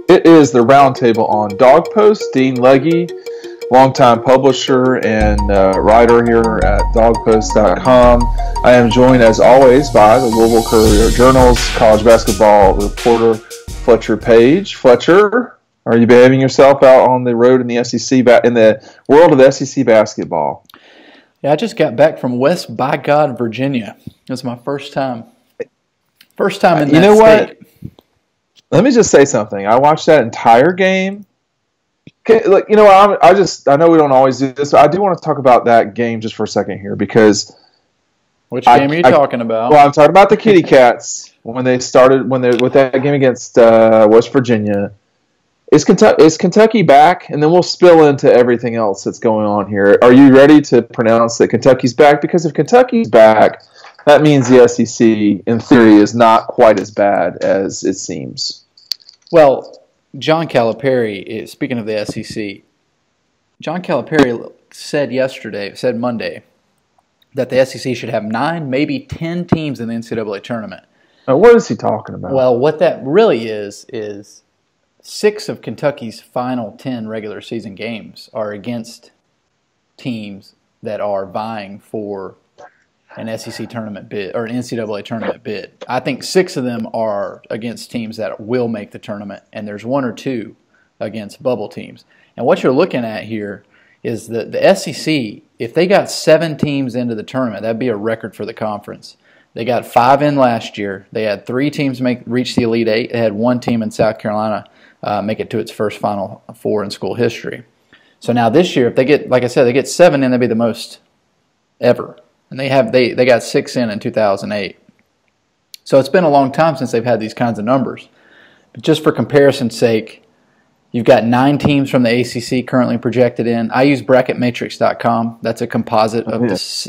It is the Roundtable on Dawg Post. Dean Legge, longtime publisher and writer here at dawgpost.com. I am joined, as always, by the Louisville Courier-Journal's college basketball reporter, Fletcher Page. Fletcher, are you behaving yourself out on the road in the SEC, in the world of SEC basketball? Yeah, I just got back from West by God, Virginia. It was my first time. First time in that state. You know what? Let me just say something. I watched that entire game. I know we don't always do this, but I do want to talk about that game just for a second here because. Which game are you talking about? Well, I'm talking about the Kitty Cats with that game against West Virginia. Is Kentucky back? And then we'll spill into everything else that's going on here. Are you ready to pronounce that Kentucky's back? Because if Kentucky's back, that means the SEC, in theory, is not quite as bad as it seems. Well, John Calipari, speaking of the SEC, John Calipari said Monday, that the SEC should have 9, maybe 10 teams in the NCAA tournament. Now, what is he talking about? Well, what that really is 6 of Kentucky's final 10 regular season games are against teams that are vying for an SEC tournament bid or an NCAA tournament bid. I think 6 of them are against teams that will make the tournament, and there's 1 or 2 against bubble teams. And what you're looking at here is that the SEC, if they got 7 teams into the tournament, that'd be a record for the conference. They got 5 in last year. They had 3 teams reach the Elite 8. They had 1 team in South Carolina make it to its first Final Four in school history. So now this year, if they get, like I said, they get 7 in, that'd be the most ever. And they got 6 in 2008. So it's been a long time since they've had these kinds of numbers. But just for comparison's sake, you've got 9 teams from the ACC currently projected in. I use bracketmatrix.com. That's a composite of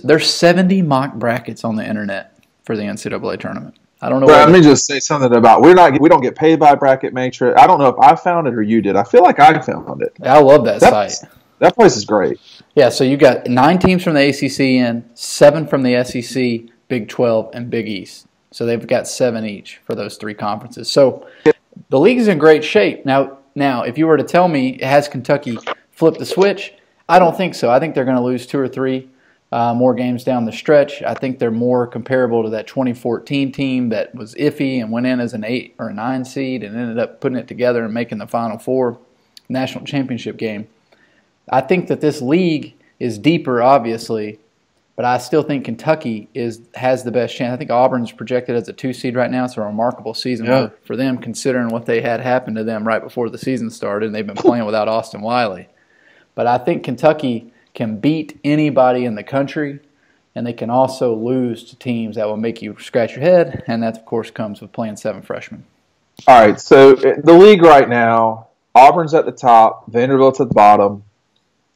there's 70 mock brackets on the internet for the NCAA tournament. I don't know. Let me just say something about we don't get paid by Bracket Matrix. I don't know if I found it or you did. I feel like I found it. I love that site. That place is great. Yeah, so you got 9 teams from the ACC in, 7 from the SEC, Big 12, and Big East. So they've got 7 each for those 3 conferences. So the league's in great shape. Now, if you were to tell me, has Kentucky flipped the switch? I don't think so. I think they're going to lose 2 or 3 more games down the stretch. I think they're more comparable to that 2014 team that was iffy and went in as an 8 or a 9 seed and ended up putting it together and making the Final Four national championship game. I think that this league is deeper, obviously, but I still think Kentucky has the best chance. I think Auburn's projected as a 2 seed right now. It's a remarkable season for them, considering what they had happened to them right before the season started, and they've been playing without Austin Wiley. But I think Kentucky can beat anybody in the country, and they can also lose to teams that will make you scratch your head, and that, of course, comes with playing 7 freshmen. All right, so the league right now, Auburn's at the top, Vanderbilt's at the bottom.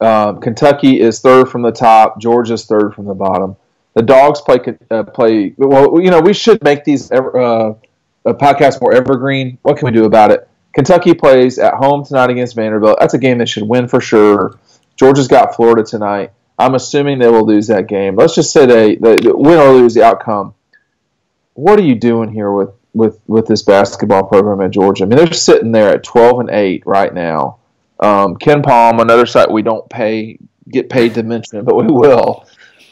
Kentucky is 3rd from the top. Georgia's 3rd from the bottom. The Dogs play. Well, we should make these podcasts more evergreen. What can we do about it? Kentucky plays at home tonight against Vanderbilt. That's a game they should win for sure. Georgia's got Florida tonight. I'm assuming they will lose that game. Let's just say they win or lose the outcome. What are you doing here with this basketball program at Georgia? I mean, they're sitting there at 12-8 right now. Ken Palm, another site we don't get paid to mention it, but we will.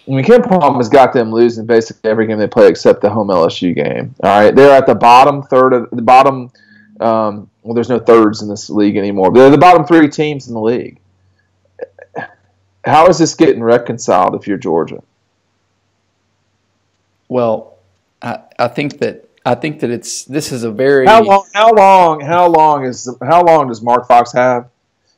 I mean, Ken Palm has got them losing basically every game they play except the home LSU game. All right, they're at the bottom third of the bottom. Well, there's no thirds in this league anymore. They're the bottom 3 teams in the league. How is this getting reconciled if you're Georgia? Well, I think that this is a very how long does Mark Fox have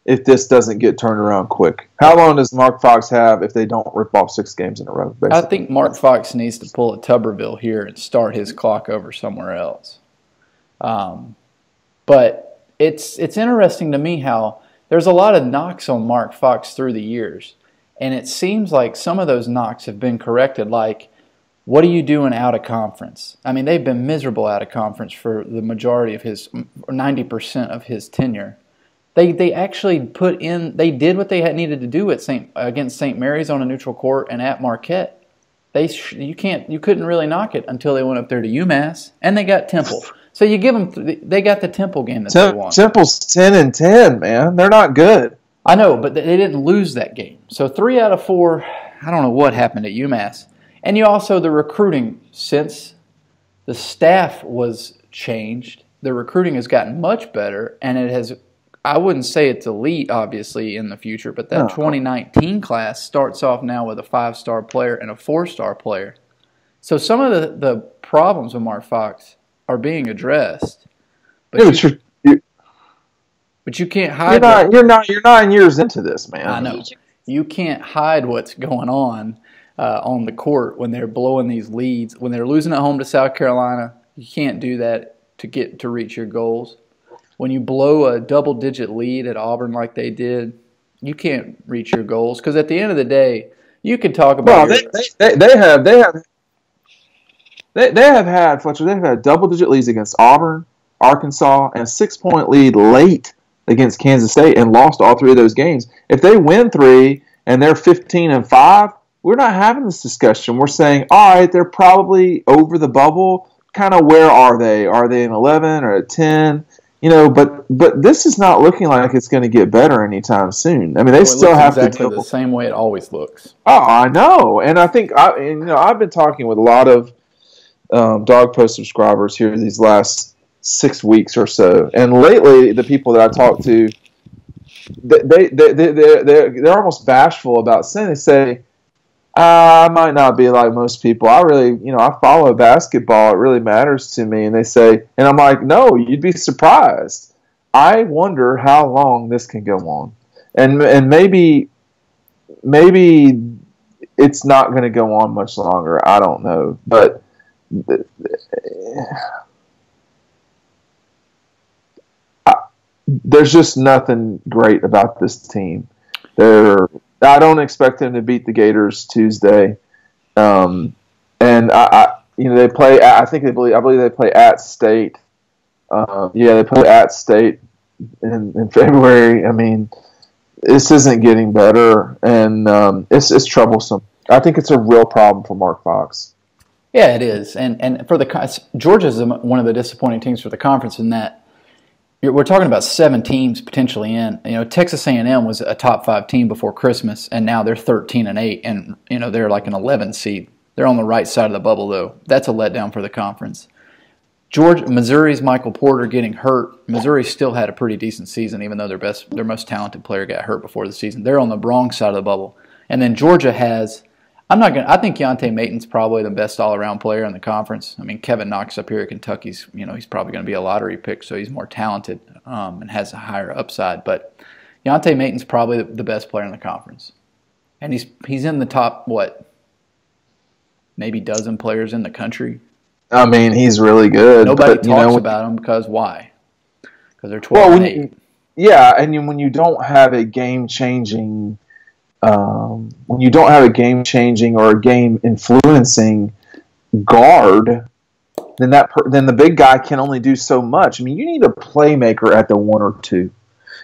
if this doesn't get turned around quick? How long does Mark Fox have if they don't rip off 6 games in a row? Basically? I think Mark Fox needs to pull a Tuberville here and start his clock over somewhere else. But it's interesting to me how there's a lot of knocks on Mark Fox through the years, and it seems like some of those knocks have been corrected, like, what are you doing out of conference? I mean, they've been miserable out of conference for the majority of 90% of his tenure. They actually they did what they had needed to do against St. Mary's on a neutral court and at Marquette. You couldn't really knock it until they went up there to UMass, and they got Temple. So you give them. They got the Temple game that they won. Temple's 10-10, man. They're not good. I know, but they didn't lose that game. So 3 out of 4. I don't know what happened at UMass. And you also the recruiting since the staff was changed. The recruiting has gotten much better, and it has. I wouldn't say it's elite, obviously, in the future, but that 2019 class starts off now with a 5-star player and a 4-star player. So some of the problems with Mark Fox are being addressed. But, but you can't hide. You're 9 years into this, man. I know. You can't hide what's going on the court when they're blowing these leads. When they're losing at home to South Carolina, you can't do that to reach your goals. When you blow a double-digit lead at Auburn like they did, you can't reach your goals because at the end of the day, you could talk about. Well, they have had Fletcher. They've had double-digit leads against Auburn, Arkansas, and a 6-point lead late against Kansas State, and lost all 3 of those games. If they win 3 and they're 15-5, we're not having this discussion. We're saying, all right, they're probably over the bubble. Kind of where are they? Are they an 11 or a 10? But this is not looking like it's going to get better anytime soon. I mean, they still have exactly to deal the same way it always looks. Oh, I know, and I think I've been talking with a lot of Dawg Post subscribers here these last 6 weeks or so, and lately the people that I talk to, they're almost bashful about saying. They say, I might not be like most people. I really, I follow basketball. It really matters to me. And they say, and I'm like, no, you'd be surprised. I wonder how long this can go on. And maybe it's not going to go on much longer. I don't know. But there's just nothing great about this team. I don't expect them to beat the Gators Tuesday, and they play. I believe they play at State. They play at State in February. I mean, this isn't getting better, and it's troublesome. I think it's a real problem for Mark Fox. Yeah, it is, and for Georgia's one of the disappointing teams for the conference in that. We're talking about 7 teams potentially in. Texas A&M was a top 5 team before Christmas, and now they're 13-8, and they're like an 11 seed. They're on the right side of the bubble, though. That's a letdown for the conference. Missouri's Michael Porter getting hurt. Missouri still had a pretty decent season, even though their most talented player got hurt before the season. They're on the wrong side of the bubble, and then Georgia has. I think Keontae Maton's probably the best all-around player in the conference. I mean, Kevin Knox up here at Kentucky's, he's probably going to be a lottery pick, so he's more talented and has a higher upside. But Keontae Maton's probably the best player in the conference, and he's in the top maybe dozen players in the country. I mean, he's really good. Nobody talks about him because why? Because they're 12-8. Yeah, and when you don't have a game-changing. When you don't have a game-changing or a game-influencing guard, then the big guy can only do so much. I mean, you need a playmaker at the 1 or 2.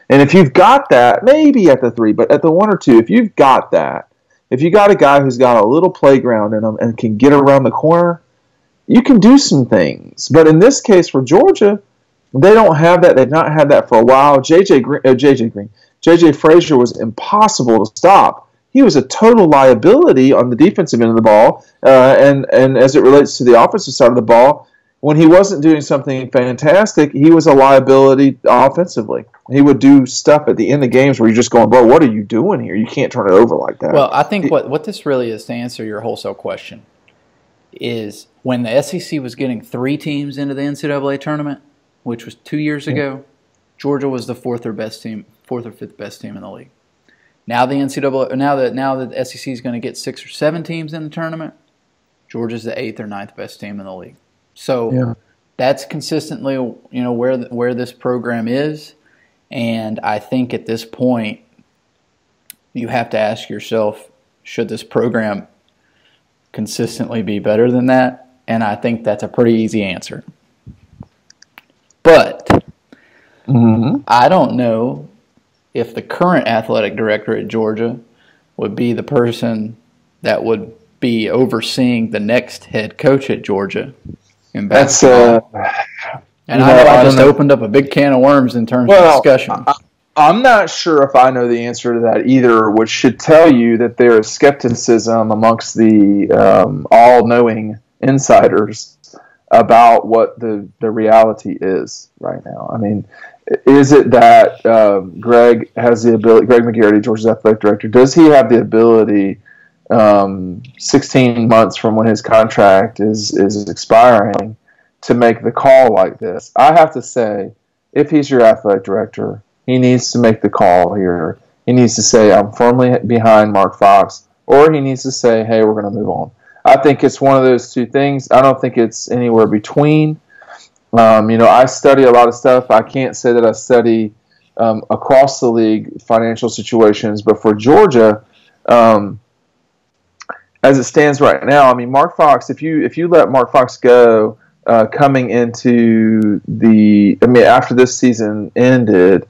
And if you've got that, maybe at the 3, but at the 1 or 2, if you've got that, if you got a guy who's got a little playground in him and can get around the corner, you can do some things. But in this case for Georgia, they don't have that. They've not had that for a while. J.J. Frazier was impossible to stop. He was a total liability on the defensive end of the ball, and as it relates to the offensive side of the ball, when he wasn't doing something fantastic, he was a liability offensively. He would do stuff at the end of games where you're just going, bro, what are you doing here? You can't turn it over like that. Well, I think what this really is, to answer your wholesale question, is when the SEC was getting 3 teams into the NCAA tournament, which was 2 years ago, Georgia was the 4th or 5th best team in the league. Now the SEC is going to get 6 or 7 teams in the tournament. Georgia's the 8th or 9th best team in the league. So that's consistently where this program is, and I think at this point you have to ask yourself, should this program consistently be better than that? And I think that's a pretty easy answer. But I don't know if the current athletic director at Georgia would be the person that would be overseeing the next head coach at Georgia in basketball. And I know I just opened up a big can of worms in terms of discussion. I'm not sure if I know the answer to that either, which should tell you that there is skepticism amongst the all-knowing insiders about what the reality is right now. I mean, is it that Greg has the ability, Greg McGarity, Georgia's athletic director, does he have the ability 16 months from when his contract is expiring to make the call like this? I have to say, if he's your athletic director, he needs to make the call here. He needs to say, I'm firmly behind Mark Fox, or he needs to say, hey, we're going to move on. I think it's one of those two things. I don't think it's anywhere between. I study a lot of stuff. I can't say that I study across the league financial situations, but for Georgia, as it stands right now, I mean, Mark Fox, if you let Mark Fox go coming into after this season ended,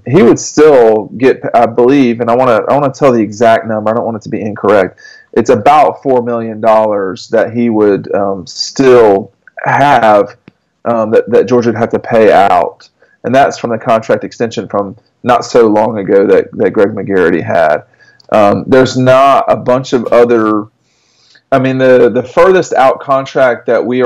he would still get, I believe, and I want to tell the exact number. I don't want it to be incorrect. It's about $4 million that he would still have that Georgia would have to pay out, and that's from the contract extension from not so long ago that Greg McGarity had. There's not a bunch of other. I mean, the furthest out contract that we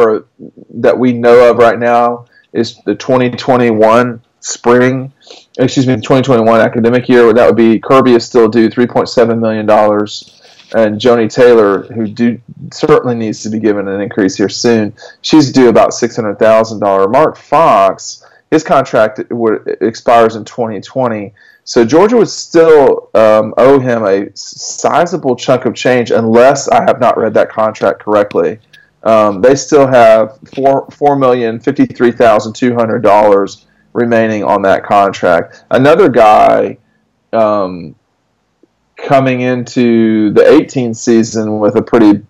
know of right now is the 2021 the 2021 academic year. That would be Kirby is still due $3.7 million, and Joni Taylor, who certainly needs to be given an increase here soon, she's due about $600,000. Mark Fox, his contract expires in 2020, so Georgia would still owe him a sizable chunk of change, unless I have not read that contract correctly. They still have $4,053,200 remaining on that contract. Another guy coming into the 18 season with a pretty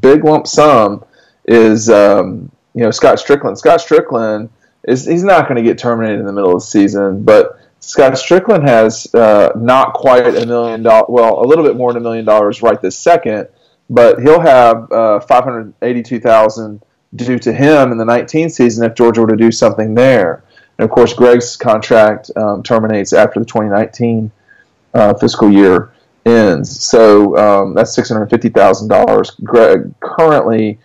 big lump sum is Scott Strickland. Scott Strickland he's not going to get terminated in the middle of the season, but Scott Strickland has not quite $1 million, well, a little bit more than $1 million right this second, but he'll have $582,000 due to him in the 19 season if Georgia were to do something there. And, of course, Greg's contract terminates after the 2019 fiscal year ends. So that's $650,000. Greg currently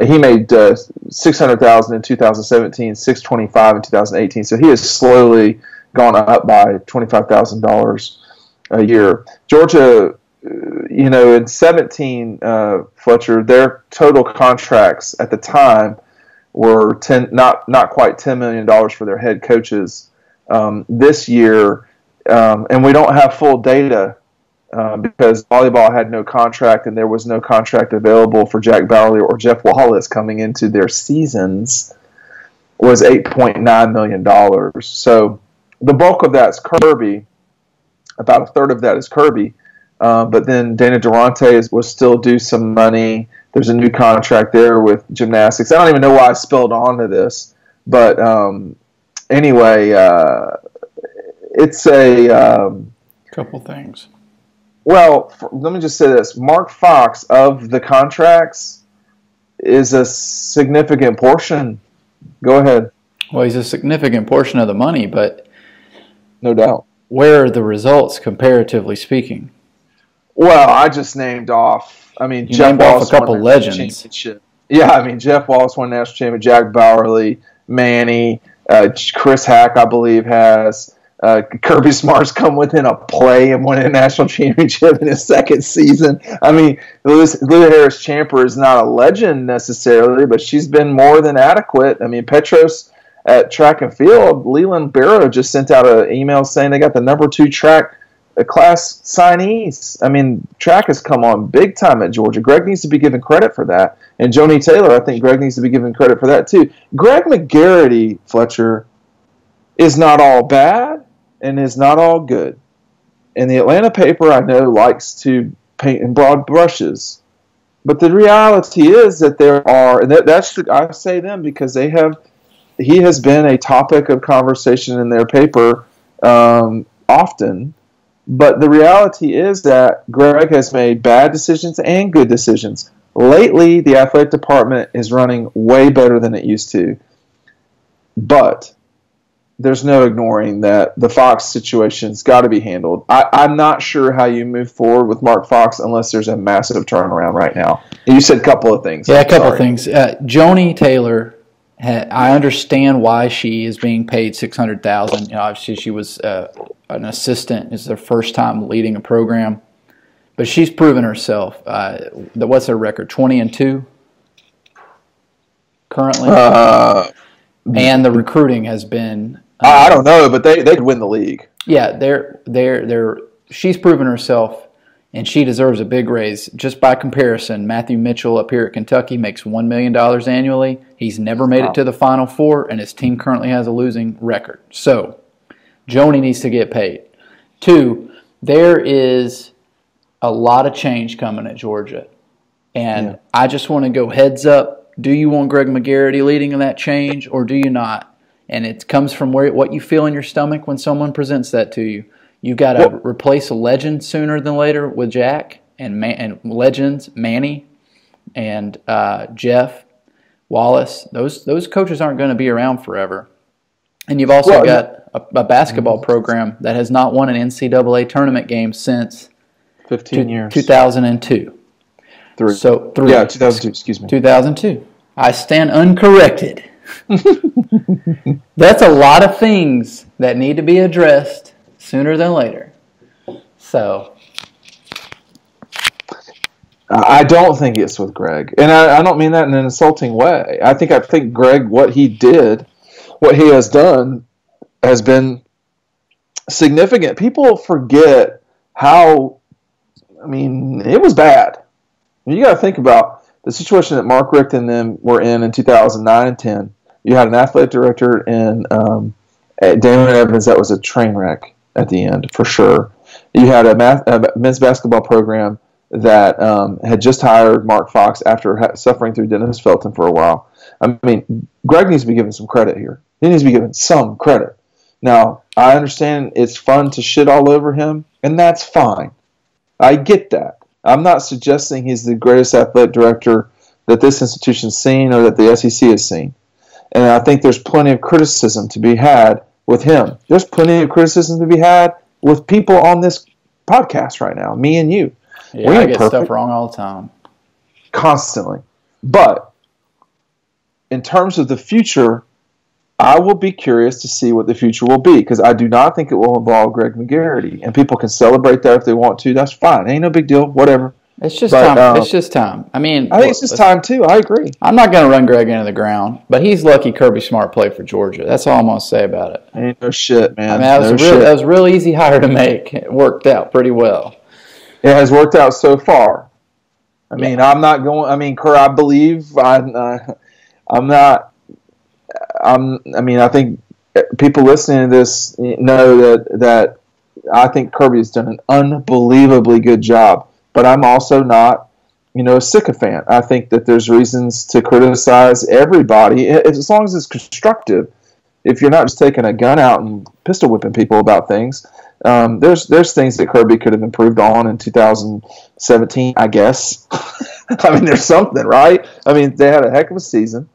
he made $600,000 in 2017, $625,000 in 2018. So he has slowly gone up by $25,000 a year. Georgia, in 17, Fletcher, their total contracts at the time were not quite $10 million for their head coaches. This year, and we don't have full data because volleyball had no contract and there was no contract available for Jack Bowerly or Jeff Wallace coming into their seasons, was $8.9 million. So the bulk of that's Kirby. About a third of that is Kirby. But then Dana Durante will still due some money. There's a new contract there with gymnastics. I don't even know why I spilled onto this. But anyway, it's a couple things. Well, let me just say this. Mark Fox, of the contracts, is a significant portion. Go ahead. Well, he's a significant portion of the money, but no doubt. Where are the results, comparatively speaking? Well, I just named off. I mean, Jeff Wallace a couple legends. Yeah, I mean, Jeff Wallace won national championship. Jack Bowerly, Manny, Chris Hack, I believe, has. Kirby Smart's come within a play and won a national championship in his second season. I mean, Lou Harris-Champer is not a legend necessarily, but she's been more than adequate. I mean, Petros at track and field, Leland Barrow just sent out an email saying they got the number 2 track class signees. I mean, track has come on big time at Georgia. Greg needs to be given credit for that. And Joni Taylor, I think Greg needs to be given credit for that too. Greg McGarity, Fletcher, is not all bad and is not all good. And the Atlanta paper, I know, likes to paint in broad brushes. But the reality is that there are, and I say them because he has been a topic of conversation in their paper often. But the reality is that Greg has made bad decisions and good decisions. Lately, the athletic department is running way better than it used to. But there's no ignoring that the Fox situation's got to be handled. I'm not sure how you move forward with Mark Fox unless there's a massive turnaround right now. And you said a couple of things. Yeah, a couple of things. Joni Taylor, I understand why she is being paid $600,000. You know, obviously, she was an assistant. It's her first time leading a program, but she's proven herself. What's her record? 20-2 currently, and the recruiting has been. I don't know, but they could win the league. Yeah, she's proven herself, and she deserves a big raise. Just by comparison, Matthew Mitchell up here at Kentucky makes $1 million annually. He's never made it to the Final Four, and his team currently has a losing record. So, Joni needs to get paid. 2, there is a lot of change coming at Georgia, and I just want to go heads up. Do you want Greg McGarity leading in that change, or do you not? And it comes from what you feel in your stomach when someone presents that to you. You've got to replace a legend sooner than later with Jack and legends, Manny and Jeff Wallace. Those coaches aren't going to be around forever. And you've also got a basketball program that has not won an NCAA tournament game since 15 years. 2002. 3. So 3. Yeah, 2002, excuse me. 2002. I stand uncorrected. That's a lot of things that need to be addressed sooner than later. So I don't think it's with Greg, and I don't mean that in an insulting way. I think Greg, what he has done, has been significant. People forget how. I mean, it was bad. You got to think about the situation that Mark Richt and them were in 2009 and 10. You had an athletic director in Damon Evans that was a train wreck at the end, for sure. You had a men's basketball program that had just hired Mark Fox after suffering through Dennis Felton for a while. I mean, Greg needs to be given some credit here. He needs to be given some credit. Now, I understand it's fun to shit all over him, and that's fine. I get that. I'm not suggesting he's the greatest athletic director that this institution's seen or that the SEC has seen. And I think there's plenty of criticism to be had with him. There's plenty of criticism to be had with people on this podcast right now, me and you. Yeah, I get stuff wrong all the time. Constantly. But in terms of the future, I will be curious to see what the future will be, because I do not think it will involve Greg McGarity. And people can celebrate that if they want to. That's fine. Ain't no big deal. Whatever. It's just time. It's just time. I mean, I think it's just time too. I agree. I'm not going to run Greg into the ground, but he's lucky Kirby Smart played for Georgia. That's all I'm going to say about it. Ain't no shit, man. I mean, that was a real easy hire to make. It worked out pretty well. It has worked out so far. I mean, I'm not going. I mean, I believe I'm not. I mean, I think people listening to this know that I think Kirby has done an unbelievably good job. But I'm also not, a sycophant. I think that there's reasons to criticize everybody, as long as it's constructive. If you're not just taking a gun out and pistol whipping people about things, there's things that Kirby could have improved on in 2017, I guess. I mean, there's something, right? I mean, they had a heck of a season.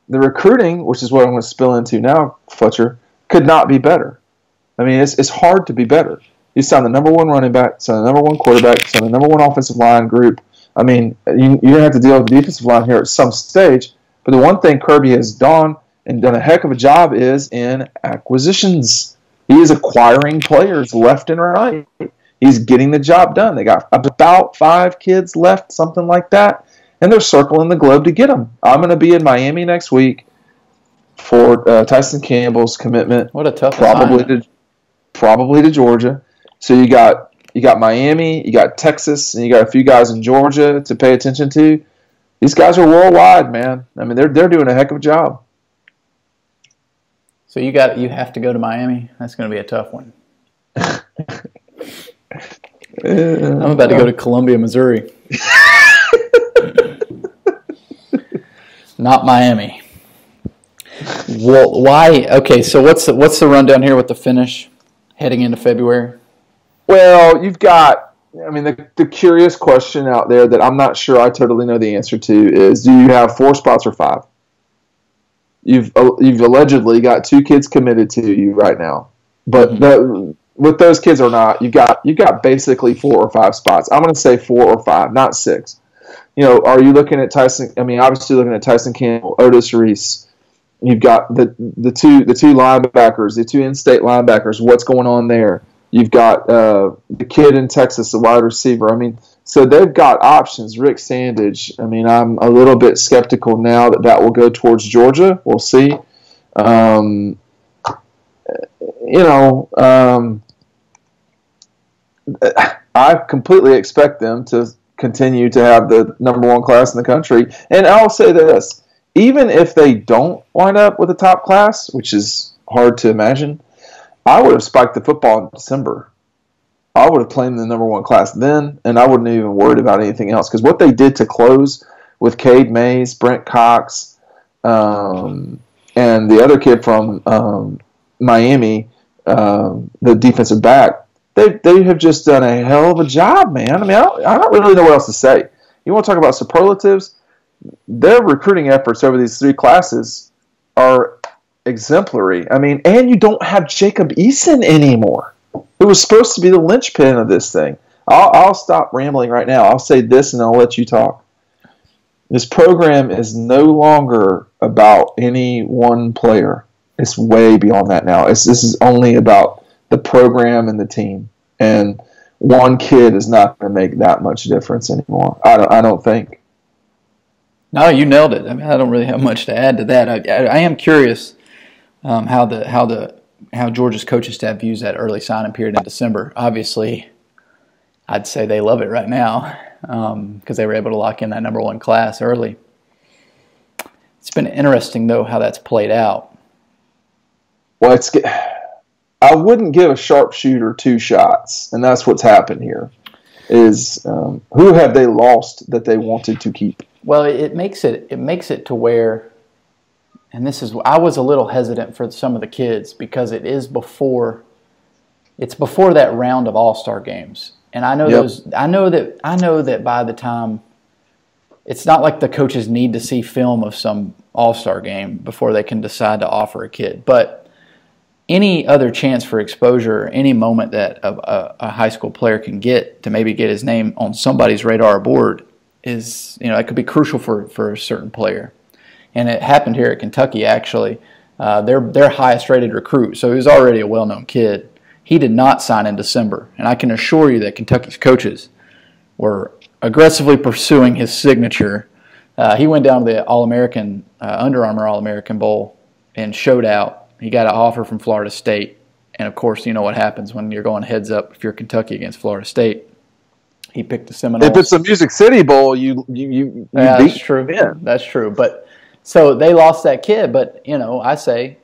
The recruiting, which is what I'm going to spill into now, Fletcher, could not be better. I mean, it's hard to be better. You signed the number one running back, signed the number one quarterback, signed the number one offensive line group. I mean, you're going to have to deal with the defensive line here at some stage. But the one thing Kirby has done and done a heck of a job is in acquisitions. He is acquiring players left and right. He's getting the job done. They got about 5 kids left, something like that, and they're circling the globe to get them. I'm going to be in Miami next week for Tyson Campbell's commitment. What a tough probably to Georgia. So you got Miami, you got Texas, and you got a few guys in Georgia to pay attention to. These guys are worldwide, man. I mean, they're doing a heck of a job. So you have to go to Miami. That's going to be a tough one. I'm about to go to Columbia, Missouri. Not Miami. Well, why? Okay, so what's the rundown here with the finish heading into February? Well, you've got, the curious question out there that I'm not sure I totally know the answer to is, do you have 4 spots or 5? you've allegedly got 2 kids committed to you right now, but with those kids or not, you got basically 4 or 5 spots. I'm going to say 4 or 5, not 6. Are you looking at Tyson? I mean, obviously looking at Tyson Campbell, Otis Reese. You've got the two linebackers, the 2 in-state linebackers. What's going on there? You've got the kid in Texas, the wide receiver. I mean, so they've got options. Rick Sandage. I mean, I'm a little bit skeptical now that will go towards Georgia. We'll see. I completely expect them to continue to have the number 1 class in the country. And I'll say this, even if they don't wind up with a top class, which is hard to imagine, I would have spiked the football in December. I would have claimed the number 1 class then, and I wouldn't even worried about anything else. Because what they did to close with Cade Mays, Brent Cox, and the other kid from Miami, the defensive back, they have just done a hell of a job, man. I mean, I don't really know what else to say. You want to talk about superlatives? Their recruiting efforts over these 3 classes are exemplary. I mean, and you don't have Jacob Eason anymore, who was supposed to be the linchpin of this thing. I'll stop rambling right now. I'll say this, and I'll let you talk. This program is no longer about any one player. It's way beyond that now. This is only about the program and the team. And one kid is not going to make that much difference anymore. I don't think. No, you nailed it. I mean, I don't really have much to add to that. I am curious how Georgia's coaching staff views that early signing period in December. Obviously, I'd say they love it right now because they were able to lock in that number 1 class early. It's been interesting, though, how that's played out. Well, I wouldn't give a sharpshooter 2 shots, and that's what's happened here. Is who have they lost that they wanted to keep? Well, it makes it to where, and I was a little hesitant for some of the kids because it's before that round of All-Star games, and I know that by the time, it's not like the coaches need to see film of some All-Star game before they can decide to offer a kid, but any other chance for exposure, any moment that a high school player can get to maybe get his name on somebody's radar board is, it could be crucial for a certain player. And it happened here at Kentucky, actually. Their highest rated recruit, so he was already a well-known kid, he did not sign in December. And I can assure you that Kentucky's coaches were aggressively pursuing his signature. He went down to the All-American, Under Armour All-American Bowl and showed out. He got an offer from Florida State. And, of course, you know what happens when you're going heads up if you're Kentucky against Florida State. He picked the Seminoles. If it's a Music City Bowl, you that's true. Yeah, that's true. But so they lost that kid. But, I say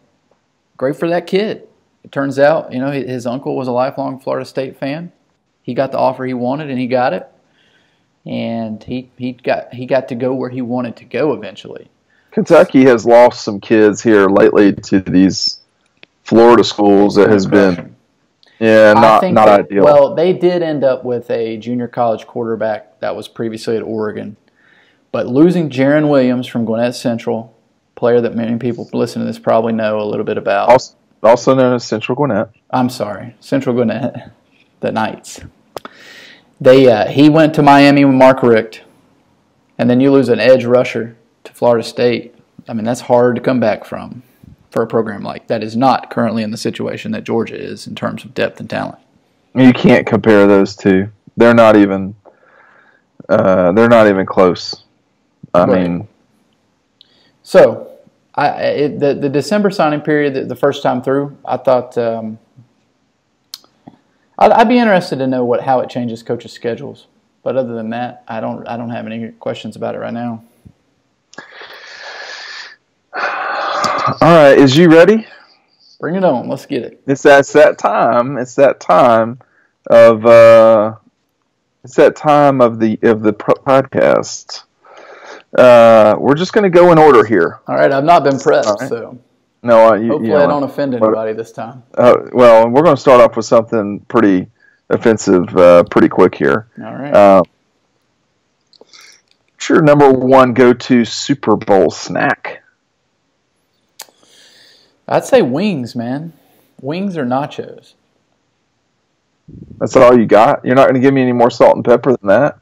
great for that kid. It turns out, his uncle was a lifelong Florida State fan. He got the offer he wanted, and he got it. And he got to go where he wanted to go eventually. Kentucky has lost some kids here lately to these Florida schools that has been, not ideal. Well, they did end up with a junior college quarterback that was previously at Oregon. But losing Jaron Williams from Gwinnett Central, player that many people listening to this probably know a little bit about. Also known as Central Gwinnett. I'm sorry, Central Gwinnett, the Knights. He went to Miami with Mark Richt, and then you lose an edge rusher to Florida State. I mean, that's hard to come back from for a program like that is not currently in the situation that Georgia is in terms of depth and talent. You can't compare those two. They're not even close. I mean, so the December signing period, the first time through, I thought I'd be interested to know how it changes coaches' schedules. But other than that, I don't have any questions about it right now. All right, is you ready? Bring it on. Let's get it. It's that time. It's that time of the podcast. We're just going to go in order here. All right, I've not been prepped, right. So no. Hopefully, I don't offend anybody this time. Well, we're going to start off with something pretty offensive, pretty quick here. All right. What's your number 1 go-to Super Bowl snack? I'd say wings, man. Wings or nachos. That's all you got? You're not going to give me any more salt and pepper than that?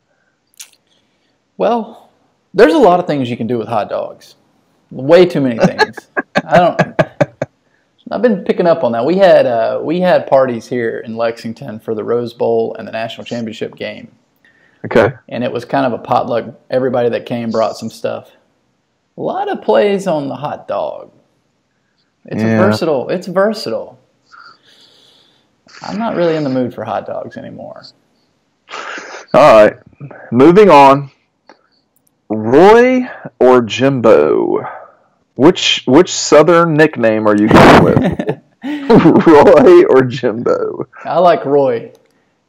Well, there's a lot of things you can do with hot dogs. Way too many things. I've been picking up on that. We had parties here in Lexington for the Rose Bowl and the national championship game. Okay. And it was kind of a potluck. Everybody that came brought some stuff. A lot of plays on the hot dog. It's versatile. It's versatile. I'm not really in the mood for hot dogs anymore. All right. Moving on. Roy or Jimbo? Which Southern nickname are you going with? Roy or Jimbo? I like Roy.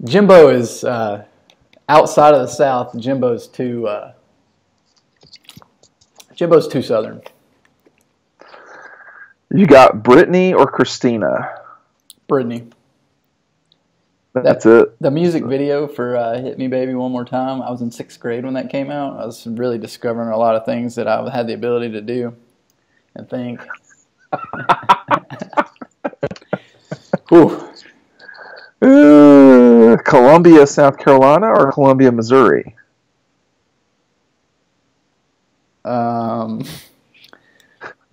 Jimbo is outside of the South. Jimbo's too Southern. You got Brittany or Christina? Brittany. That's it. The music video for Hit Me Baby One More Time, I was in 6th grade when that came out. I was really discovering a lot of things that I had the ability to do and think. Columbia, South Carolina or Columbia, Missouri?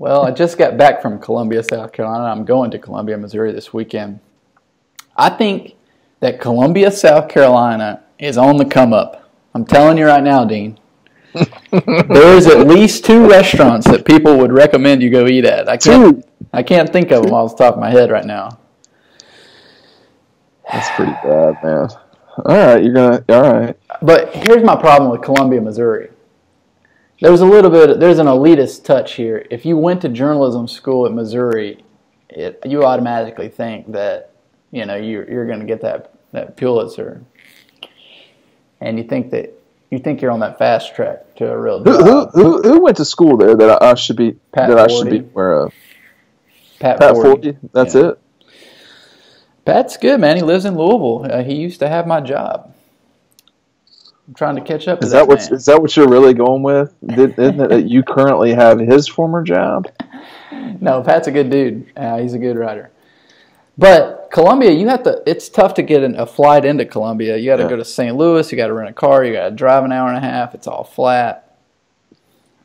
Well, I just got back from Columbia, South Carolina. I'm going to Columbia, Missouri this weekend. I think that Columbia, South Carolina is on the come up. I'm telling you right now, Dean. There's at least 2 restaurants that people would recommend you go eat at. I can't think of them off the top of my head right now. That's pretty bad, man. All right. But here's my problem with Columbia, Missouri. There's an elitist touch here. If you went to journalism school at Missouri, you automatically think that you're going to get that Pulitzer, and you think you're on that fast track to a real job. Who went to school there that I should be aware of? Pat Forty. That's it. Pat's good, man. He lives in Louisville. He used to have my job. I'm trying to catch up to that man. Is that what you're really going with? Isn't it that you currently have his former job? No, Pat's a good dude. He's a good writer. But Columbia, it's tough to get a flight into Columbia. You got to go to St. Louis. You got to rent a car. You got to drive an hour and a half. It's all flat.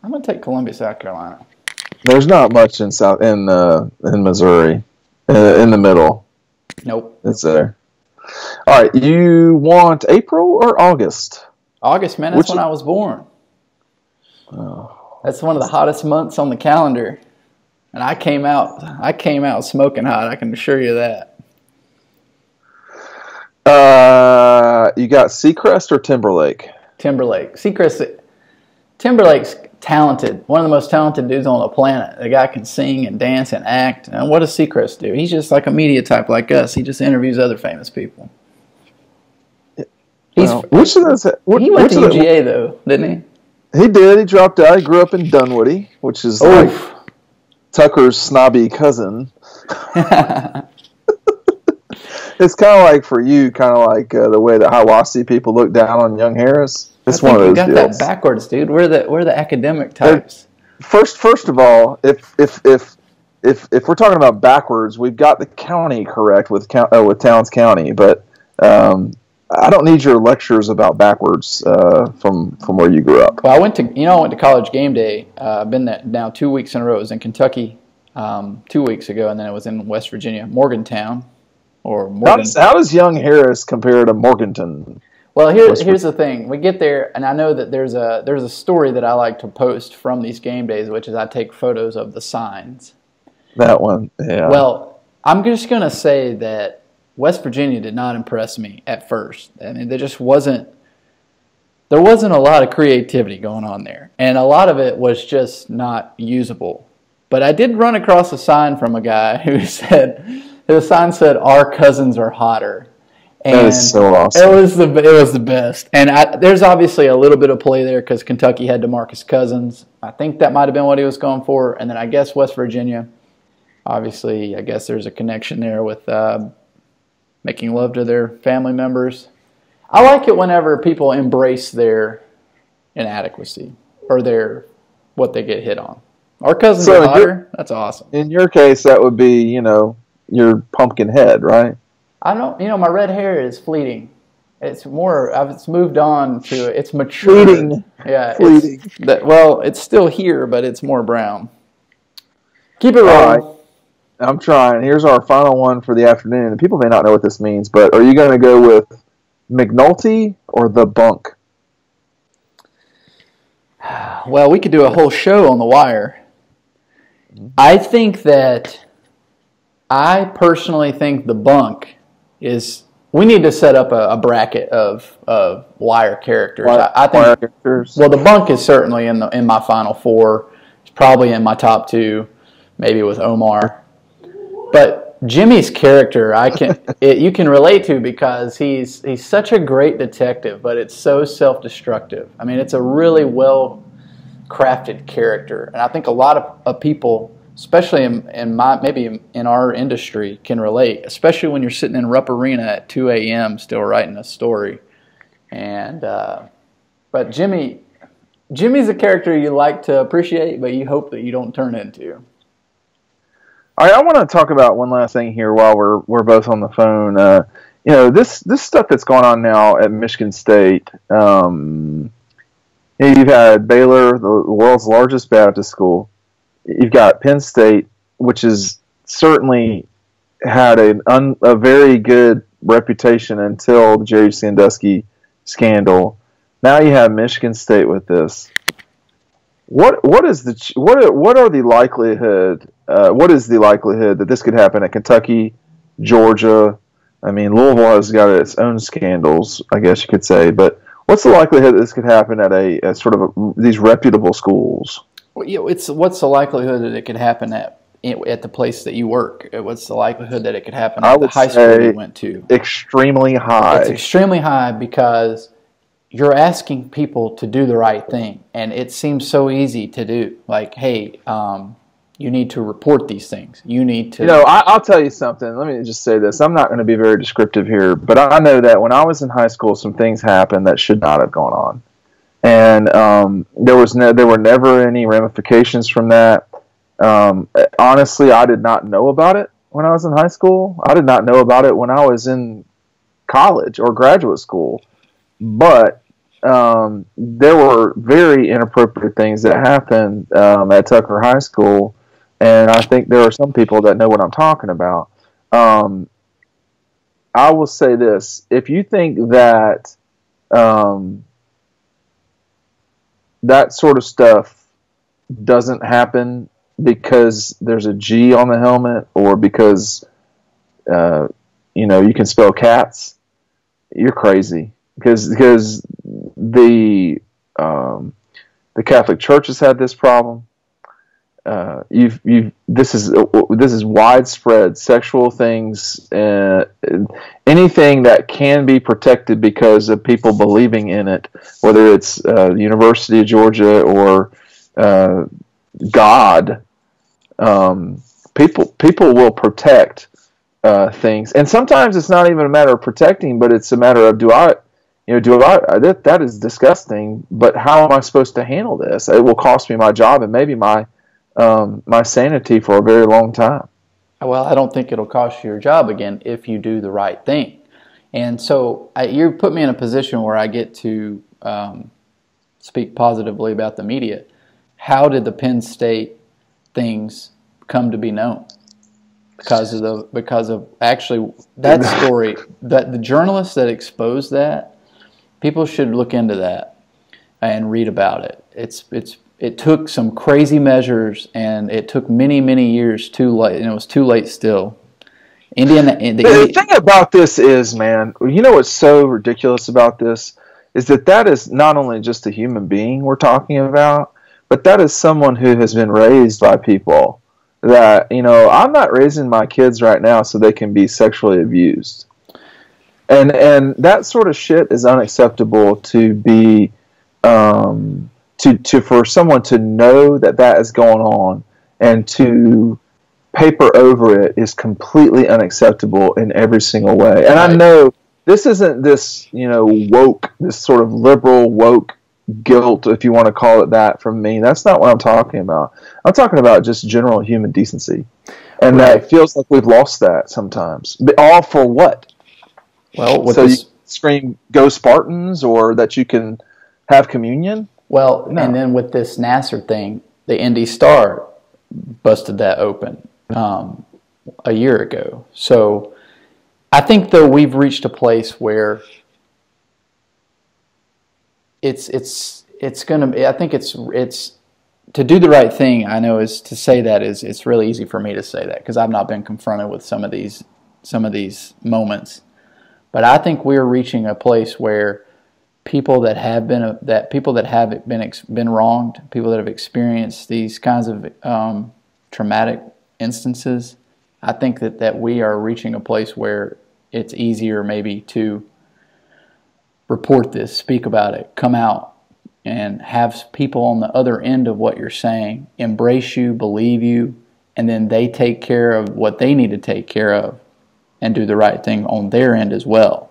I'm going to take Columbia, South Carolina. There's not much in Missouri, in the middle. Nope. It's there. All right. You want April or August? August, man. That's when I was born. Oh. That's one of the hottest months on the calendar. And I came out smoking hot. I can assure you that. You got Seacrest or Timberlake? Timberlake. Timberlake's talented. One of the most talented dudes on the planet. The guy can sing and dance and act. And what does Seacrest do? He's just like a media type like us. He just interviews other famous people. He went to UGA though, didn't he? He did. He dropped out. He grew up in Dunwoody, which is like Tucker's snobby cousin. It's kind of like for you, the way that Hiawassee people look down on young Harris. It's one of those deals. You got that backwards, dude. We're the academic types. First of all, if we're talking about backwards, we've got the county correct with Towns County, but I don't need your lectures about backwards from where you grew up. Well, I went to College Game Day. I've been there now 2 weeks in a row. It was in Kentucky 2 weeks ago, and then it was in West Virginia, Morgantown. How does young Harris compare to Morganton? Well, here's the thing. We get there, and I know that there's a story that I like to post from these game days, which is I take photos of the signs. That one, yeah. Well, I'm just going to say that West Virginia did not impress me at first. I mean, there wasn't a lot of creativity going on there, and a lot of it was just not usable. But I did run across a sign from a guy who said, the sign said, "Our cousins are hotter." And that is so awesome. It was the best. And there's obviously a little bit of play there because Kentucky had DeMarcus Cousins. I think that might have been what he was going for. And then I guess West Virginia, obviously, I guess there's a connection there with making love to their family members. I like it whenever people embrace their inadequacy or what they get hit on. Our cousins are hotter. That's awesome. In your case, that would be, your pumpkin head, right? I don't, my red hair is fleeting. It's more, it's moved on to, it's mature. Fleeting. Yeah. Fleeting. It's still here, but it's more brown. Keep it rolling. All right. I'm trying. Here's our final one for the afternoon. People may not know what this means, but are you going to go with McNulty or the bunk? Well, we could do a whole show on the wire. I personally think the bunk is. We need to set up a bracket of wire characters. I think. Wire characters. Well, the bunk is certainly in my final four. It's probably in my top two, maybe with Omar. But Jimmy's character, you can relate to because he's such a great detective, but it's so self-destructive. I mean, it's a really well crafted character, and I think a lot of people, especially in our industry, can relate, especially when you're sitting in Rupp Arena at 2 a.m. still writing a story. And but Jimmy's a character you like to appreciate, but you hope that you don't turn into. All right, I want to talk about one last thing here while we're both on the phone. This stuff that's going on now at Michigan State. You've had Baylor, the world's largest Baptist school. You've got Penn State, which has certainly had a very good reputation until the Jerry Sandusky scandal. Now you have Michigan State with this. What is the likelihood that this could happen at Kentucky, Georgia? I mean, Louisville has got its own scandals, I guess you could say, but what's the likelihood that this could happen at a sort of these reputable schools? Well, what's the likelihood that it could happen at the place that you work? What's the likelihood that it could happen at the high school you went to? Extremely high. It's extremely high because you're asking people to do the right thing, and it seems so easy to do. Like, hey, you need to report these things. You need to. I'll tell you something. Let me just say this. I'm not going to be very descriptive here, but I know that when I was in high school, some things happened that should not have gone on, and there were never any ramifications from that. Honestly, I did not know about it when I was in high school. I did not know about it when I was in college or graduate school, but there were very inappropriate things that happened at Tucker High School, and I think there are some people that know what I'm talking about. I will say this. If you think that that sort of stuff doesn't happen because there's a G on the helmet or because you can spell cats, you're crazy. Because the Catholic Church has had this problem. This is widespread sexual things, anything that can be protected because of people believing in it, whether it's the University of Georgia or God. People will protect things, and sometimes it's not even a matter of protecting, but it's a matter of that is disgusting, but how am I supposed to handle this? It will cost me my job and maybe my sanity for a very long time. Well, I don't think it'll cost you your job again if you do the right thing. And so you put me in a position where I get to speak positively about the media. How did the Penn State things come to be known? Because of actually that story, that the journalists that exposed that. People should look into that and read about it. It took some crazy measures, and it took many, many years too late, and it was too late still. The thing about this is, man, what's so ridiculous about this is that is not only just a human being we're talking about, but that is someone who has been raised by people that, I'm not raising my kids right now so they can be sexually abused. And that sort of shit is unacceptable to be for someone to know that is going on and to paper over it is completely unacceptable in every single way. And I know this isn't this woke, this sort of liberal woke guilt, if you want to call it that, from me. That's not what I'm talking about. I'm talking about just general human decency. And Right. that it feels like we've lost that sometimes. But all for what? Well, So you scream, "Go Spartans," or that you can have communion? Well, No. and then with this Nasser thing, the Indy Star busted that open a year ago. So I think, though, we've reached a place where it's going to be, I think it's to do the right thing. I know is to say that is it's really easy for me to say that because I've not been confronted with some of these moments. But I think we're reaching a place where people that have been wronged, people that have experienced these kinds of traumatic instances, I think that we are reaching a place where it's easier maybe to report this, speak about it, come out, and have people on the other end of what you're saying embrace you, believe you, and then they take care of what they need to take care of and do the right thing on their end as well.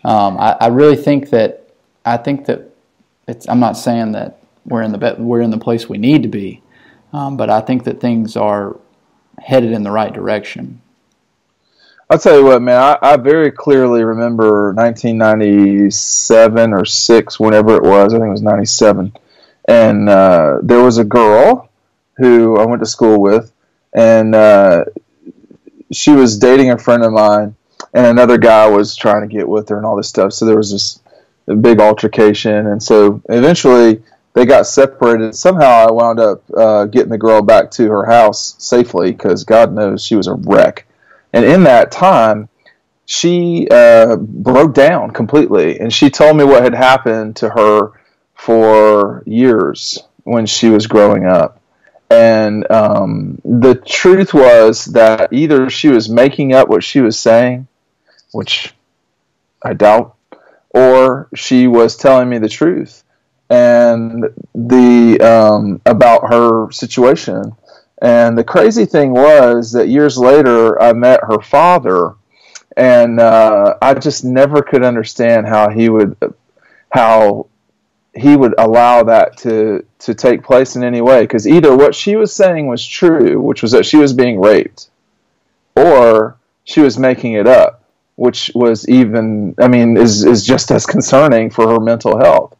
I really think that I'm not saying that we're in the place we need to be, but I think that things are headed in the right direction. I'll tell you what, man. I very clearly remember 1997 or 6, whenever it was. I think it was 97, and there was a girl who I went to school with, and she was dating a friend of mine, and another guy was trying to get with her and all this stuff. So there was this big altercation, and so eventually they got separated. Somehow I wound up getting the girl back to her house safely because God knows she was a wreck. And in that time, she broke down completely, and she told me what had happened to her for years when she was growing up. And the truth was that either she was making up what she was saying, which I doubt, or she was telling me the truth and about her situation. And the crazy thing was that years later, I met her father, and I just never could understand how he would allow that to take place in any way. Because either what she was saying was true, which was that she was being raped, or she was making it up, which was is just as concerning for her mental health.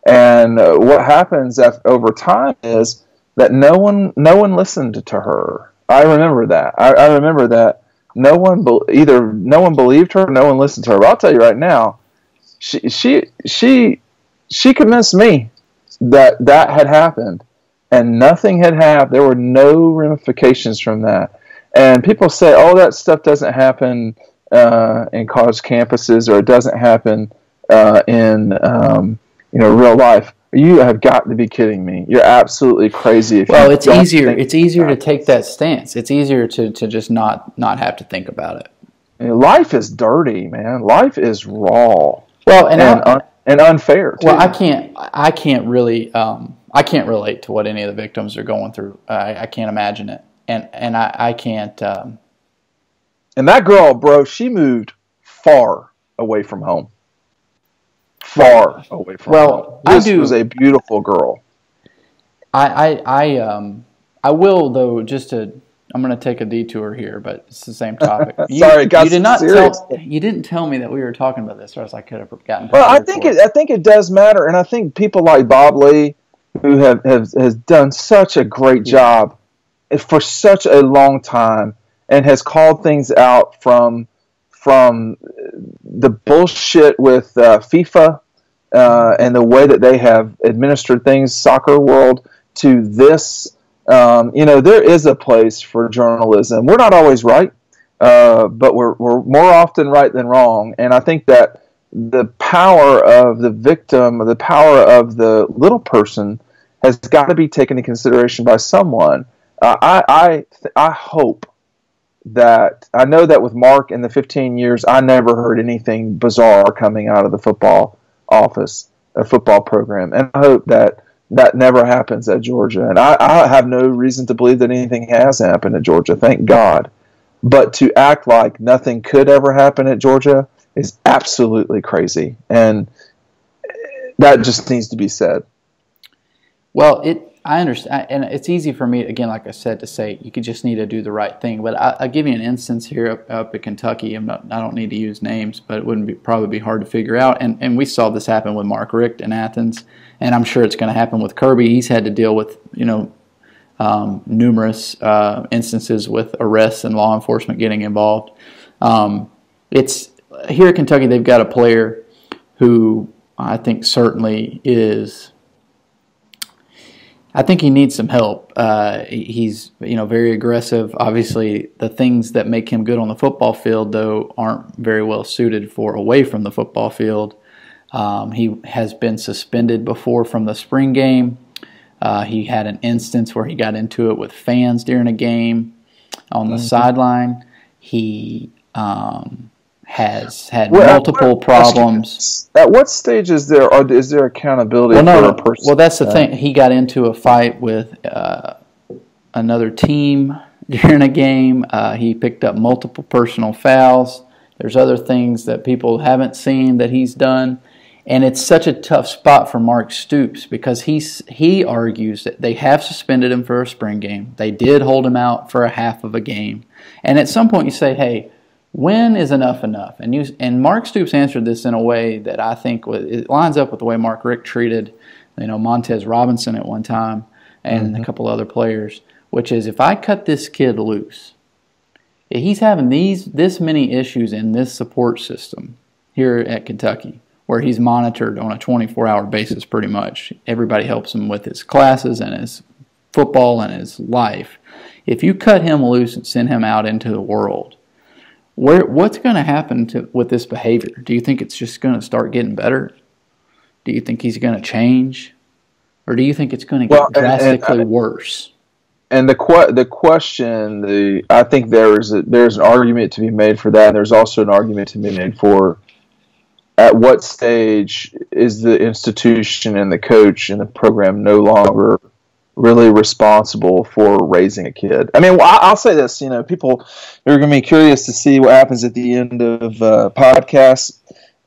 And what happens over time is that no one listened to her. I remember that. I remember that no one believed her, or no one listened to her. But I'll tell you right now, she convinced me that had happened, and nothing had happened. There were no ramifications from that. And people say, "Oh, that stuff doesn't happen in college campuses, or it doesn't happen in real life." You have got to be kidding me. You're absolutely crazy. It's easier. It's easier to take that stance. It's easier to just not have to think about it. Life is dirty, man. Life is raw. Well, and unfair too. Well, I can't really I can't relate to what any of the victims are going through. I can't imagine it, and I can't. And that girl, bro, she moved far away from home. Far away from home. This was a beautiful girl. I will, though, I'm going to take a detour here, but it's the same topic. Sorry, guys. You didn't tell me that we were talking about this, or else I could have gotten. Well, I think it does matter, and I think people like Bob Lee, who has done such a great job for such a long time, and has called things out from the bullshit with FIFA and the way that they have administered things, soccer world, to this. There is a place for journalism. We're not always right, but we're more often right than wrong. And I think that the power of the victim, the power of the little person, has got to be taken into consideration by someone. I hope that, I know that with Mark in the 15 years, I never heard anything bizarre coming out of the football office, a football program. And I hope that never happens at Georgia. And I have no reason to believe that anything has happened at Georgia, thank God. But to act like nothing could ever happen at Georgia is absolutely crazy. And That just needs to be said. Well, I understand, and it's easy for me, again, like I said, to say you just need to do the right thing. But I'll give you an instance here up at Kentucky. I don't need to use names, but it wouldn't probably be hard to figure out. And we saw this happen with Mark Richt in Athens, and I'm sure it's going to happen with Kirby. He's had to deal with numerous instances with arrests and law enforcement getting involved. It's here at Kentucky. They've got a player who I think certainly is. I think he needs some help. He's very aggressive. Obviously, the things that make him good on the football field, though, aren't very well suited for away from the football field. He has been suspended before from the spring game. He had an instance where he got into it with fans during a game on the sideline. He has had multiple problems. At what stage is there accountability for a person? Well, that's the thing. He got into a fight with another team during a game. He picked up multiple personal fouls. There's other things that people haven't seen that he's done. And it's such a tough spot for Mark Stoops because he argues that they have suspended him for a spring game. They did hold him out for a half of a game. And at some point you say, hey, when is enough enough? And Mark Stoops answered this in a way that I think it lines up with the way Mark Richt treated Montez Robinson at one time and a couple other players, which is if I cut this kid loose, he's having this many issues in this support system here at Kentucky where he's monitored on a 24-hour basis pretty much. Everybody helps him with his classes and his football and his life. If you cut him loose and send him out into the world, what's going to happen with this behavior? Do you think it's just going to start getting better? Do you think he's going to change? Or do you think it's going to get drastically worse? And the question, I think there's an argument to be made for that, and there's also an argument to be made for at what stage is the institution and the coach and the program no longer really responsible for raising a kid. I mean, I'll say this, people are going to be curious to see what happens at the end of podcasts.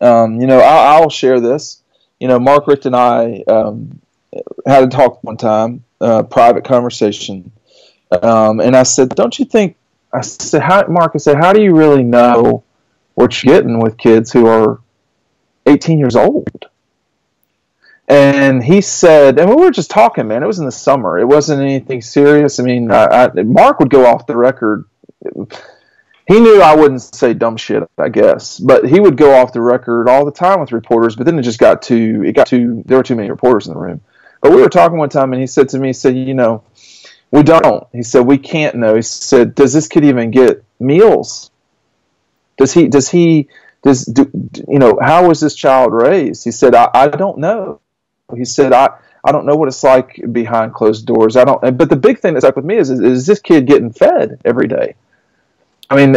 I'll share this. Mark Richt and I had a talk one time, private conversation. And I said, don't you think, Mark, how do you really know what you're getting with kids who are 18 years old? And he said, and we were just talking, man, it was in the summer. It wasn't anything serious. I mean, Mark would go off the record. He knew I wouldn't say dumb shit, I guess, but he would go off the record all the time with reporters, but then there were too many reporters in the room. But we were talking one time and he said to me, we don't. He said, we can't know. He said, does this kid even get meals? How was this child raised? He said, I don't know. He said, I don't know what it's like behind closed doors. But the big thing that's like with me is this kid getting fed every day? I mean,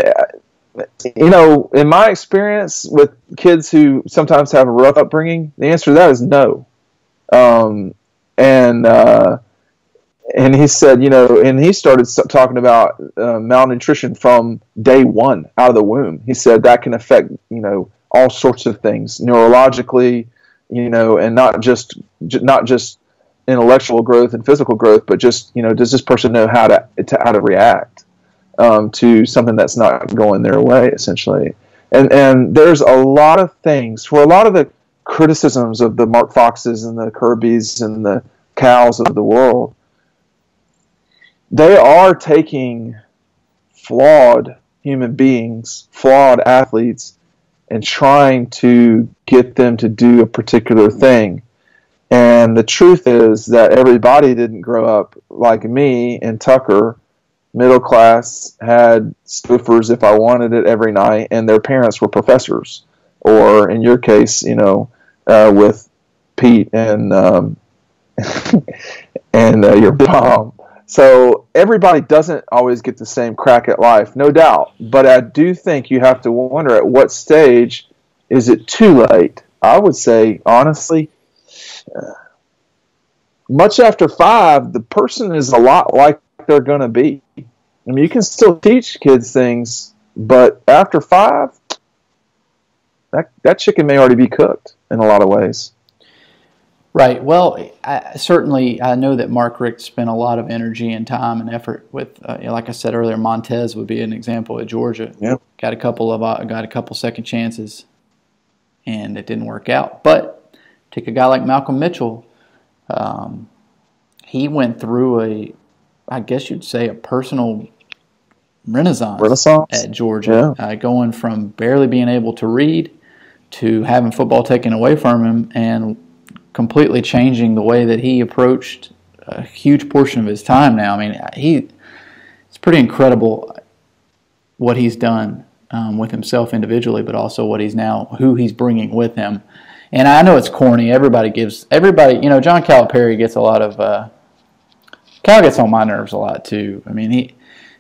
in my experience with kids who sometimes have a rough upbringing, the answer to that is no. And he said, and he started talking about malnutrition from day one out of the womb. He said that can affect, all sorts of things neurologically, and not just intellectual growth and physical growth, but just, does this person know how to react to something that's not going their way, essentially. And there's a lot of things for a lot of the criticisms of the Mark Foxes and the Kirbys and the Cows of the world. They are taking flawed human beings, flawed athletes, and trying to get them to do a particular thing. And the truth is that everybody didn't grow up like me and Tucker, middle class, had spoofers if I wanted it every night, and their parents were professors. Or in your case, with Pete and your mom. So everybody doesn't always get the same crack at life, no doubt. But I do think you have to wonder at what stage is it too late. I would say, honestly, much after 5, the person is a lot like they're going to be. I mean, you can still teach kids things, but after 5, that chicken may already be cooked in a lot of ways. Right. Well, I know that Mark Richt spent a lot of energy and time and effort with, like I said earlier, Montez would be an example at Georgia. Yep. Got a couple second chances, and it didn't work out. But take a guy like Malcolm Mitchell. He went through I guess you'd say, a personal renaissance at Georgia, going from barely being able to read to having football taken away from him and completely changing the way that he approached a huge portion of his time now. I mean, it's pretty incredible what he's done with himself individually, but also who he's bringing with him. And I know it's corny. Everybody, John Calipari gets a lot of, Cal gets on my nerves a lot too. I mean,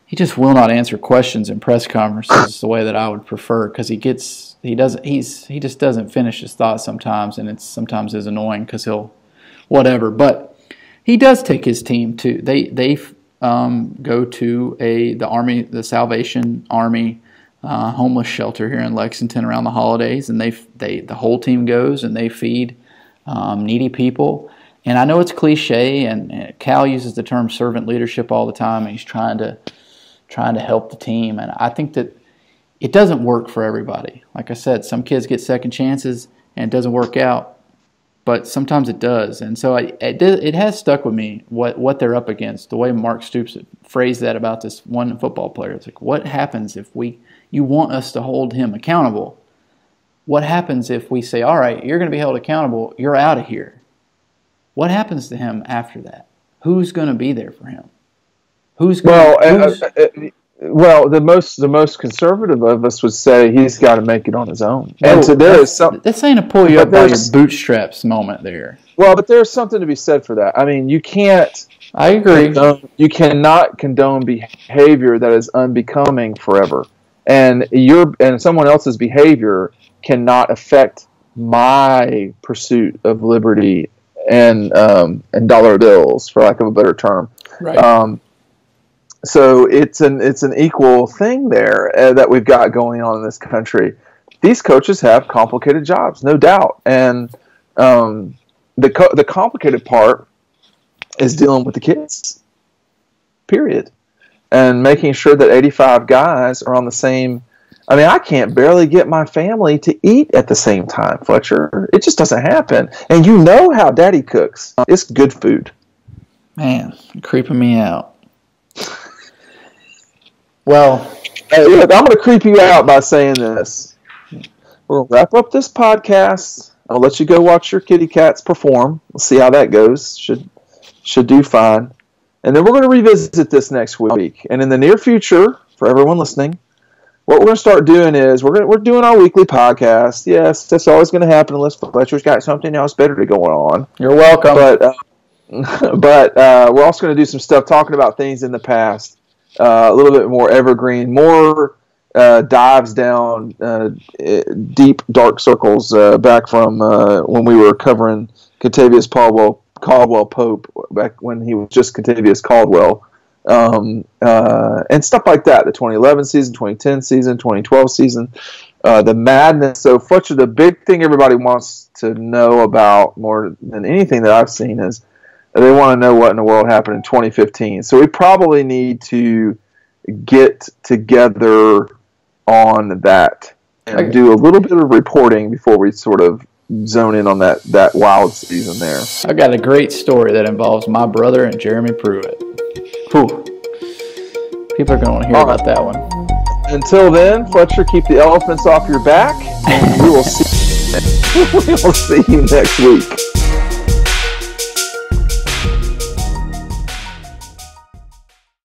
he just will not answer questions in press conferences the way that I would prefer, because he just doesn't finish his thoughts sometimes, and sometimes is annoying because he'll whatever. But he does take his team to they go to the Salvation Army homeless shelter here in Lexington around the holidays, and the whole team goes and they feed needy people. And I know it's cliche, and Cal uses the term servant leadership all the time, and he's trying to help the team. And I think that it doesn't work for everybody. Like I said, some kids get second chances and it doesn't work out, but sometimes it does. And so it has stuck with me what they're up against. The way Mark Stoops phrased that about this one football player. It's like, what happens if you want us to hold him accountable? What happens if we say, all right, you're going to be held accountable, you're out of here? What happens to him after that? Who's going to be there for him? Well, the most conservative of us would say he's got to make it on his own. And so this ain't a pull you up by your bootstraps moment there. Well, but there's something to be said for that. I mean, you can't. I agree. You cannot condone behavior that is unbecoming forever, and someone else's behavior cannot affect my pursuit of liberty and dollar bills, for lack of a better term. Right. So it's an equal thing there that we've got going on in this country. These coaches have complicated jobs, no doubt, and the complicated part is dealing with the kids, period, and making sure that 85 guys are on the same. I mean, I can't barely get my family to eat at the same time, Fletcher. It just doesn't happen. And you know how Daddy cooks. It's good food. Man, creeping me out. Well, look, I'm going to creep you out by saying this. We're going to wrap up this podcast. I'll let you go watch your kitty cats perform. We'll see how that goes. Should do fine. And then we're going to revisit this next week. And in the near future, for everyone listening, what we're going to start doing is we're doing our weekly podcast. Yes, that's always going to happen unless Fletcher's got something else better to go on. You're welcome. But we're also going to do some stuff talking about things in the past, a little bit more evergreen, more dives down deep, dark circles back from when we were covering Contavious Caldwell Pope back when he was just Contavious Caldwell. And stuff like that, the 2011 season, 2010 season, 2012 season, the madness. So Fletcher, the big thing everybody wants to know about more than anything that I've seen is they want to know what in the world happened in 2015. So we probably need to get together on that and do a little bit of reporting before we sort of zone in on that wild season there. I got a great story that involves my brother and Jeremy Pruitt. Whew. People are going to want to hear about that one. Until then, Fletcher, keep the elephants off your back, and we will see you next week.